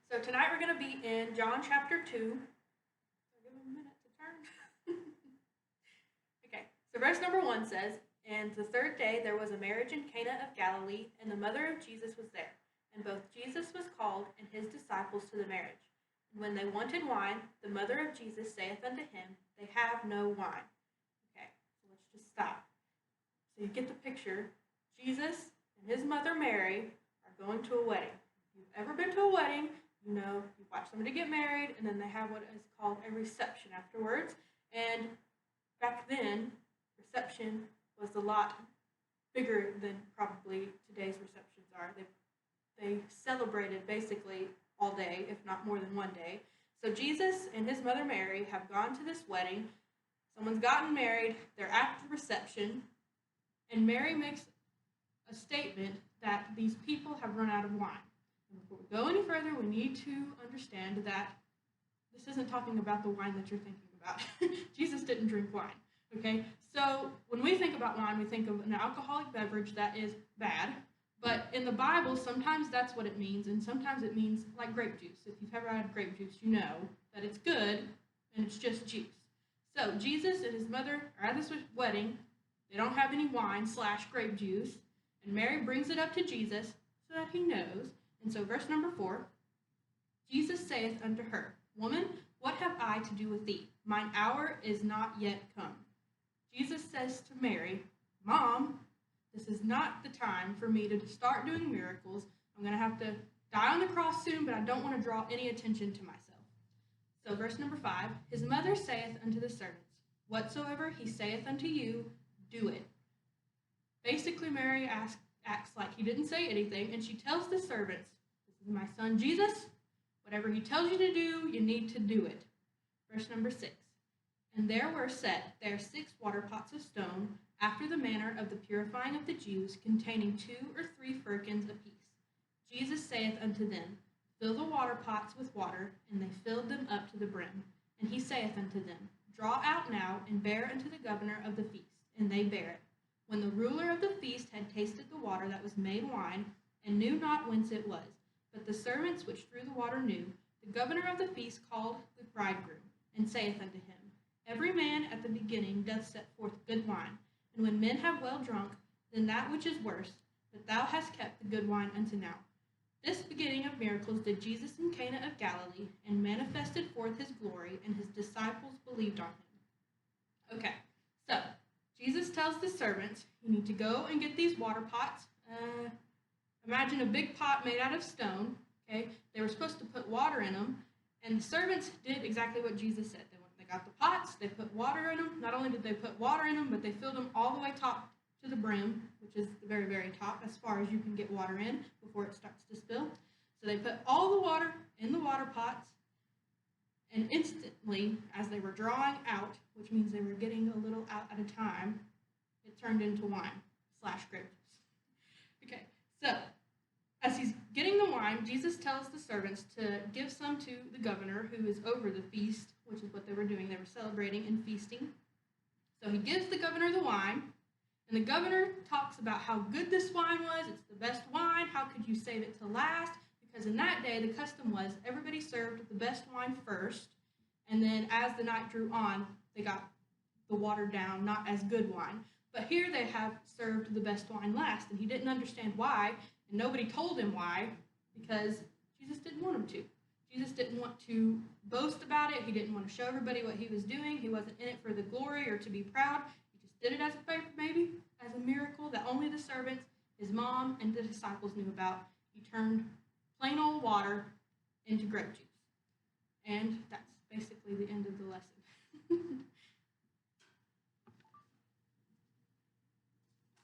So tonight we're going to be in John chapter 2. So give me a minute to turn. Okay, so verse number 1 says, "And the third day there was a marriage in Cana of Galilee, and the mother of Jesus was there. And both Jesus was called and his disciples to the marriage. And when they wanted wine, the mother of Jesus saith unto him, They have no wine." Okay, so let's just stop. So you get the picture. Jesus and his mother Mary are going to a wedding. If you've ever been to a wedding, you know you watch somebody get married, and then they have what is called a reception afterwards. And back then, reception was a lot bigger than probably today's receptions are. They celebrated basically all day, if not more than one day. So Jesus and his mother Mary have gone to this wedding. Someone's gotten married. They're at the reception. And Mary makes a statement that these people have run out of wine. And before we go any further, we need to understand that this isn't talking about the wine that you're thinking about. Jesus didn't drink wine, okay? So when we think about wine, we think of an alcoholic beverage that is bad. But in the Bible, sometimes that's what it means, and sometimes it means like grape juice. If you've ever had grape juice, you know that it's good, and it's just juice. So Jesus and his mother are at this wedding. They don't have any wine / grape juice, and Mary brings it up to Jesus so that he knows. And so verse number 4, Jesus saith unto her, Woman, what have I to do with thee? Mine hour is not yet come. Jesus says to Mary, Mom, this is not the time for me to start doing miracles. I'm going to have to die on the cross soon, but I don't want to draw any attention to myself. So verse number 5, His mother saith unto the servants, Whatsoever he saith unto you, do it. Basically, Mary acts like he didn't say anything, and she tells the servants, This is my son Jesus. Whatever he tells you to do, you need to do it. Verse number 6, And there were set there 6 water pots of stone, after the manner of the purifying of the Jews, containing 2 or 3 firkins apiece. Jesus saith unto them, Fill the water pots with water, and they filled them up to the brim. And he saith unto them, Draw out now, and bear unto the governor of the feast. And they bare it. When the ruler of the feast had tasted the water that was made wine, and knew not whence it was, but the servants which drew the water knew, the governor of the feast called the bridegroom, and saith unto him, Every man at the beginning doth set forth good wine, and when men have well drunk, then that which is worse, but thou hast kept the good wine unto now. This beginning of miracles did Jesus in Cana of Galilee, and manifested forth his glory, and his disciples believed on him. Okay, so Jesus tells the servants, you need to go and get these water pots. Imagine a big pot made out of stone. Okay, they were supposed to put water in them, and the servants did exactly what Jesus said. They got the pots, they put water in them. Not only did they put water in them, but they filled them all the way top to the brim, which is the very, very top, as far as you can get water in before it starts to spill. So they put all the water in the water pots, and instantly, as they were drawing out, which means they were getting a little out at a time, it turned into wine / grape juice. Okay, so as he's getting the wine, Jesus tells the servants to give some to the governor who is over the feast, which is what they were doing. They were celebrating and feasting. So he gives the governor the wine, and the governor talks about how good this wine was. It's the best wine. How could you save it to last? Because in that day, the custom was everybody served the best wine first, and then as the night drew on, they got the watered down, not as good wine. But here they have served the best wine last, and he didn't understand why, and nobody told him why, because Jesus didn't want him to. Jesus didn't want to boast about it. He didn't want to show everybody what he was doing. He wasn't in it for the glory or to be proud. He just did it as a favor, maybe as a miracle that only the servants, his mom, and the disciples knew about. He turned plain old water into grape juice. And that's basically the end of the lesson.